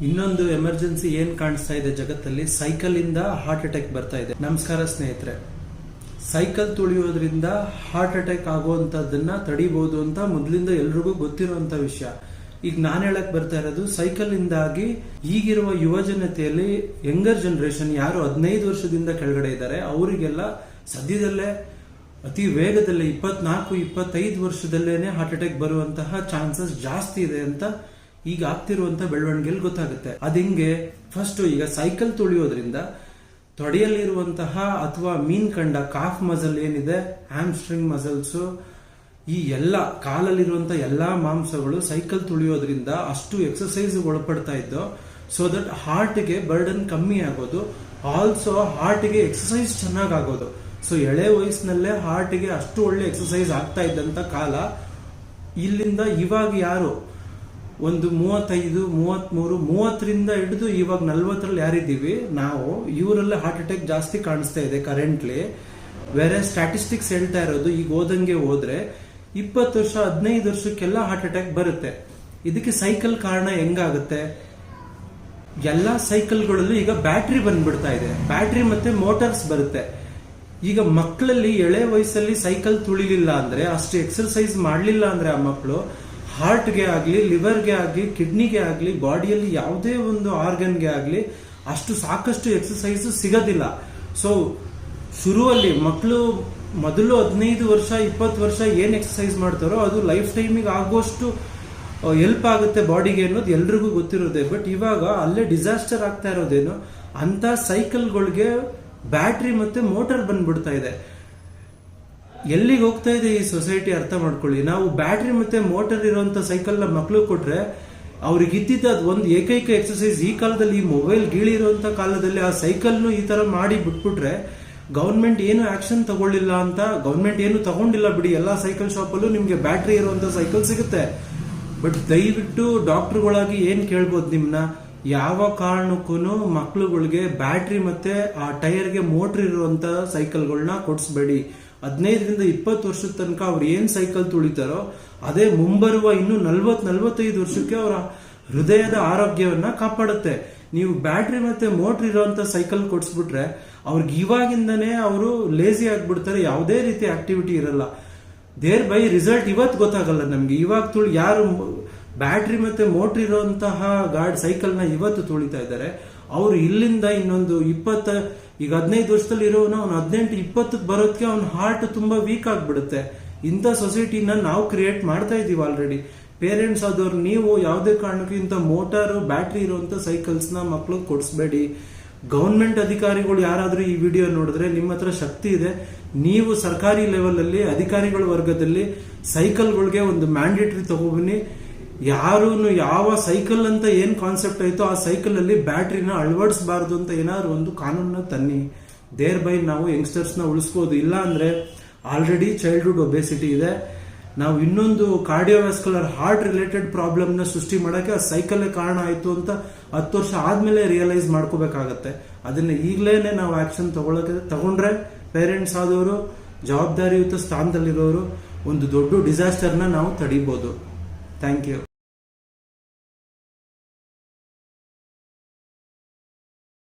ಇನ್ನೊಂದು ಎಮರ್ಜೆನ್ಸಿ ಏನ್ ಕಾಣಿಸ್ತಾ ಇದೆ ಜಗತ್ತಲ್ಲಿ, ಸೈಕಲ್ ಇಂದ ಹಾರ್ಟ್ ಅಟ್ಯಾಕ್ ಬರ್ತಾ ಇದೆ. ನಮಸ್ಕಾರ ಸ್ನೇಹಿತರೆ. ಸೈಕಲ್ ತುಳಿಯೋದ್ರಿಂದ ಹಾರ್ಟ್ ಅಟ್ಯಾಕ್ ಆಗುವಂತದನ್ನ ತಡಿಬಹುದು ಅಂತ ಮೊದಲಿಂದ ಎಲ್ರಿಗೂ ಗೊತ್ತಿರುವಂತ ವಿಷಯ. ಈಗ ನಾನು ಹೇಳಕ್ ಬರ್ತಾ ಇರೋದು, ಸೈಕಲ್ ಇಂದಾಗಿ ಈಗಿರುವ ಯುವ ಜನತೆಯಲ್ಲಿ ಯಂಗರ್ ಜನರೇಷನ್ ಯಾರು 15 ವರ್ಷದಿಂದ ಕೆಳಗಡೆ ಇದ್ದಾರೆ ಅವರಿಗೆಲ್ಲ ಸದ್ಯದಲ್ಲೇ ಅತಿ ವೇಗದಲ್ಲಿ 24-25 ವರ್ಷದಲ್ಲೇನೆ ಹಾರ್ಟ್ ಅಟ್ಯಾಕ್ ಬರುವಂತಹ ಚಾನ್ಸಸ್ ಜಾಸ್ತಿ ಇದೆ ಅಂತ ಈಗ ಆಗ್ತಿರುವಂತ ಬೆಳವಣಿಗೆಯಲ್ಲಿ ಗೊತ್ತಾಗುತ್ತೆ. ಅದಿಂಗೆ ಫಸ್ಟ್ ಈಗ ಸೈಕಲ್ ತುಳಿಯೋದ್ರಿಂದ ತೊಡೆಯಲ್ಲಿರುವಂತಹ ಅಥವಾ ಮೀನ್ ಕಂಡ ಕಾಫ್ ಮಸಲ್ ಏನಿದೆ, ಹ್ಯಾಮ್ಸ್ಟ್ರಿಂಗ್ ಮಸಲ್ಸ್, ಈ ಎಲ್ಲ ಕಾಲಲ್ಲಿರುವಂತಹ ಎಲ್ಲಾ ಮಾಂಸಗಳು ಸೈಕಲ್ ತುಳಿಯೋದ್ರಿಂದ ಅಷ್ಟು ಎಕ್ಸರ್ಸೈಸ್ ಒಳಪಡ್ತಾ ಇದ್ದೋ, ಸೊ ದಟ್ ಹಾರ್ಟ್ಗೆ ಬರ್ಡನ್ ಕಮ್ಮಿ ಆಗೋದು, ಆಲ್ಸೋ ಹಾರ್ಟ್ಗೆ ಎಕ್ಸರ್ಸೈಸ್ ಚೆನ್ನಾಗ್ ಆಗೋದು. ಸೊ ಎಳೆ ವಯಸ್ಸಿನಲ್ಲೇ ಹಾರ್ಟ್ಗೆ ಅಷ್ಟು ಒಳ್ಳೆ ಎಕ್ಸರ್ಸೈಸ್ ಆಗ್ತಾ ಇದ್ದಂತ ಕಾಲ ಇಲ್ಲಿಂದ ಇವಾಗ ಯಾರು ಒಂದು 35, 33, 30ರಿಂದ ಹಿಡಿದು ಇವಾಗ 40ರಲ್ಲಿ ಯಾರಿದ್ದೀವಿ ನಾವು, ಇವರಲ್ಲೇ ಹಾರ್ಟ್ ಅಟ್ಯಾಕ್ ಜಾಸ್ತಿ ಕಾಣಿಸ್ತಾ ಇದೆ ಕರೆಂಟ್ಲಿ. ಬೇರೆ ಸ್ಟ್ಯಾಟಿಸ್ಟಿಕ್ಸ್ ಹೇಳ್ತಾ ಇರೋದು, ಈಗ ಓದಂಗೆ ಹೋದ್ರೆ 20 ವರ್ಷ 15 ವರ್ಷಕ್ಕೆಲ್ಲ ಹಾರ್ಟ್ ಅಟ್ಯಾಕ್ ಬರುತ್ತೆ. ಇದಕ್ಕೆ ಸೈಕಲ್ ಕಾರಣ ಹೆಂಗಾಗುತ್ತೆ? ಎಲ್ಲಾ ಸೈಕಲ್ಗಳಲ್ಲೂ ಈಗ ಬ್ಯಾಟ್ರಿ ಬಂದ್ಬಿಡ್ತಾ ಇದೆ, ಬ್ಯಾಟ್ರಿ ಮತ್ತೆ ಮೋಟಾರ್ಸ್ ಬರುತ್ತೆ. ಈಗ ಮಕ್ಕಳಲ್ಲಿ ಎಳೆ ವಯಸ್ಸಲ್ಲಿ ಸೈಕಲ್ ತುಳಿಲಿಲ್ಲ ಅಂದ್ರೆ, ಅಷ್ಟು ಎಕ್ಸರ್ಸೈಸ್ ಮಾಡ್ಲಿಲ್ಲ ಅಂದ್ರೆ ಆ ಮಕ್ಕಳು ಹಾರ್ಟ್ಗೆ ಆಗ್ಲಿ, ಲಿವರ್ಗೆ ಆಗ್ಲಿ, ಕಿಡ್ನಿಗೆ ಆಗ್ಲಿ, ಬಾಡಿಯಲ್ಲಿ ಯಾವುದೇ ಒಂದು ಆರ್ಗನ್ಗೆ ಆಗ್ಲಿ ಅಷ್ಟು ಸಾಕಷ್ಟು ಎಕ್ಸರ್ಸೈಸ್ ಸಿಗೋದಿಲ್ಲ. ಸೊ ಶುರುವಲ್ಲಿ ಮಕ್ಕಳು ಮೊದಲು 15 ವರ್ಷ 20 ವರ್ಷ ಏನ್ ಎಕ್ಸರ್ಸೈಸ್ ಮಾಡ್ತಾರೋ ಅದು ಲೈಫ್ ಟೈಮಿಗೆ ಆಗೋಷ್ಟು ಹೆಲ್ಪ್ ಆಗುತ್ತೆ ಬಾಡಿಗೆ ಅನ್ನೋದು ಎಲ್ರಿಗೂ ಗೊತ್ತಿರೋದೆ. ಬಟ್ ಇವಾಗ ಅಲ್ಲೇ ಡಿಸಾಸ್ಟರ್ ಆಗ್ತಾ ಇರೋದೇನು, ಅಂತ ಸೈಕಲ್ಗಳಿಗೆ ಬ್ಯಾಟ್ರಿ ಮತ್ತೆ ಮೋಟಾರ್ ಬಂದ್ಬಿಡ್ತಾ ಇದೆ. ಎಲ್ಲಿಗೆ ಹೋಗ್ತಾ ಇದೆ ಈ ಸೊಸೈಟಿ ಅರ್ಥ ಮಾಡ್ಕೊಳ್ಳಿ. ನಾವು ಬ್ಯಾಟ್ರಿ ಮತ್ತೆ ಮೋಟಾರ್ ಇರುವಂತ ಸೈಕಲ್ ನ ಮಕ್ಳು ಕೊಟ್ರೆ ಅವ್ರಿಗೆ ಇದ್ದಿದ್ದ ಒಂದು ಏಕೈಕ ಎಕ್ಸರ್ಸೈಸ್ ಈ ಕಾಲದಲ್ಲಿ, ಈ ಮೊಬೈಲ್ ಗೀಳಿರುವಂತ ಕಾಲದಲ್ಲಿ ಆ ಸೈಕಲ್ನು ಈ ತರ ಮಾಡಿ ಬಿಟ್ಬಿಟ್ರೆ, ಗವರ್ಮೆಂಟ್ ಏನು ಆಕ್ಷನ್ ತಗೊಳ್ಳಿಲ್ಲ ಅಂತ, ಗವರ್ಮೆಂಟ್ ಏನು ತಗೊಂಡಿಲ್ಲ ಬಿಡಿ, ಎಲ್ಲಾ ಸೈಕಲ್ ಶಾಪ್ ಅಲ್ಲೂ ನಿಮ್ಗೆ ಬ್ಯಾಟ್ರಿ ಇರುವಂತ ಸೈಕಲ್ ಸಿಗುತ್ತೆ. ಬಟ್ ದಯವಿಟ್ಟು ಡಾಕ್ಟರ್ಗಳಾಗಿ ಏನ್ ಕೇಳ್ಬೋದು ನಿಮ್ನ, ಯಾವ ಕಾರಣಕ್ಕೂ ಮಕ್ಳುಗಳಿಗೆ ಬ್ಯಾಟ್ರಿ ಮತ್ತೆ ಆ ಟೈರ್ಗೆ ಮೋಟರ್ ಇರುವಂತ ಸೈಕಲ್ಗಳನ್ನ ಕೊಡ್ಸ್ಬೇಡಿ. 15ರಿಂದ 20 ವರ್ಷದ ತನಕ ಅವ್ರು ಏನ್ ಸೈಕಲ್ ತುಳಿತಾರೋ ಅದೇ ಮುಂಬರುವ ಇನ್ನು 40-45 ವರ್ಷಕ್ಕೆ ಅವರ ಹೃದಯದ ಆರೋಗ್ಯವನ್ನ ಕಾಪಾಡುತ್ತೆ. ನೀವು ಬ್ಯಾಟ್ರಿ ಮತ್ತೆ ಮೋಟರ್ ಇರುವಂತ ಸೈಕಲ್ ಕೊಡ್ಸ್ಬಿಟ್ರೆ ಅವ್ರಿಗೆ ಇವಾಗಿಂದನೇ ಅವರು ಲೇಜಿ ಆಗ್ಬಿಡ್ತಾರೆ, ಯಾವುದೇ ರೀತಿ ಆಕ್ಟಿವಿಟಿ ಇರಲ್ಲ. ದೇರ್ ಬೈ ರಿಸಲ್ಟ್ ಇವತ್ತು ಗೊತ್ತಾಗಲ್ಲ ನಮ್ಗೆ. ಇವಾಗ ಯಾರು ಬ್ಯಾಟ್ರಿ ಮತ್ತೆ ಮೋಟರ್ ಇರುವಂತಹ ಸೈಕಲ್ ನ ಇವತ್ತು ತುಳಿತಾ ಇದ್ದಾರೆ, ಅವ್ರು ಇಲ್ಲಿಂದ ಇನ್ನೊಂದು 20, ಈಗ 15 ವರ್ಷದಲ್ಲಿ ಇರೋನು ಅವ್ನು 18-20 ಬರೋದಕ್ಕೆ ಅವ್ನ ಹಾರ್ಟ್ ತುಂಬಾ ವೀಕ್ ಆಗ್ಬಿಡುತ್ತೆ. ಇಂಥ ಸೊಸೈಟಿನ ನಾವು ಕ್ರಿಯೇಟ್ ಮಾಡ್ತಾ ಇದೀವಿ ಆಲ್ರೆಡಿ. ಪೇರೆಂಟ್ಸ್ ಆದವ್ರು ನೀವು ಯಾವುದೇ ಕಾರಣಕ್ಕೂ ಇಂಥ ಮೋಟಾರು ಬ್ಯಾಟ್ರಿ ಇರುವಂತ ಸೈಕಲ್ಸ್ ನ ಮಕ್ಳು ಕೊಡಿಸ್ಬೇಡಿ. ಗವರ್ಮೆಂಟ್ ಅಧಿಕಾರಿಗಳು ಯಾರಾದ್ರೂ ಈ ವಿಡಿಯೋ ನೋಡಿದ್ರೆ, ನಿಮ್ಮ ಹತ್ರ ಶಕ್ತಿ ಇದೆ, ನೀವು ಸರ್ಕಾರಿ ಲೆವೆಲ್ ಅಲ್ಲಿ ಅಧಿಕಾರಿಗಳ ವರ್ಗದಲ್ಲಿ ಸೈಕಲ್ಗಳಿಗೆ ಒಂದು ಮ್ಯಾಂಡೇಟರಿ ತಗೊಬನ್ನಿ. ಯಾರು ಯಾವ ಸೈಕಲ್ ಅಂತ ಏನ್ ಕಾನ್ಸೆಪ್ಟ್ ಆಯ್ತೋ ಆ ಸೈಕಲ್ ಅಲ್ಲಿ ಬ್ಯಾಟ್ರಿನ ಅಳವಡಿಸಬಾರದು ಅಂತ ಏನಾದ್ರು ಒಂದು ಕಾನೂನನ್ನ ತನ್ನಿ. ದೇರ್ ಬೈ ನಾವು ಯಂಗ್ಸ್ಟರ್ಸ್ ನ ಉಳಿಸಬಹುದು. ಇಲ್ಲ ಅಂದ್ರೆ ಆಲ್ರೆಡಿ ಚೈಲ್ಡ್ಹುಡ್ ಒಬೆಸಿಟಿ ಇದೆ, ನಾವು ಇನ್ನೊಂದು ಕಾರ್ಡಿಯೋವ್ಯಾಸ್ಕ್ಯುಲರ್ ಹಾರ್ಟ್ ರಿಲೇಟೆಡ್ ಪ್ರಾಬ್ಲಮ್ ನ ಸೃಷ್ಟಿ ಮಾಡಕ್ಕೆ ಆ ಸೈಕಲ್ ಕಾರಣ ಆಯ್ತು ಅಂತ 10 ವರ್ಷ ಆದ್ಮೇಲೆ ರಿಯಲೈಸ್ ಮಾಡ್ಕೋಬೇಕಾಗತ್ತೆ. ಅದನ್ನ ಈಗಲೇನೆ ನಾವು ಆಕ್ಷನ್ ತಗೊಂಡ್ರೆ ಪೇರೆಂಟ್ಸ್ ಆದವರು, ಜವಾಬ್ದಾರಿಯುತ ಸ್ಥಾನದಲ್ಲಿರೋರು, ಒಂದು ದೊಡ್ಡ ಡಿಸಾಸ್ಟರ್ನ ನಾವು ತಡಿಬಹುದು. Thank you.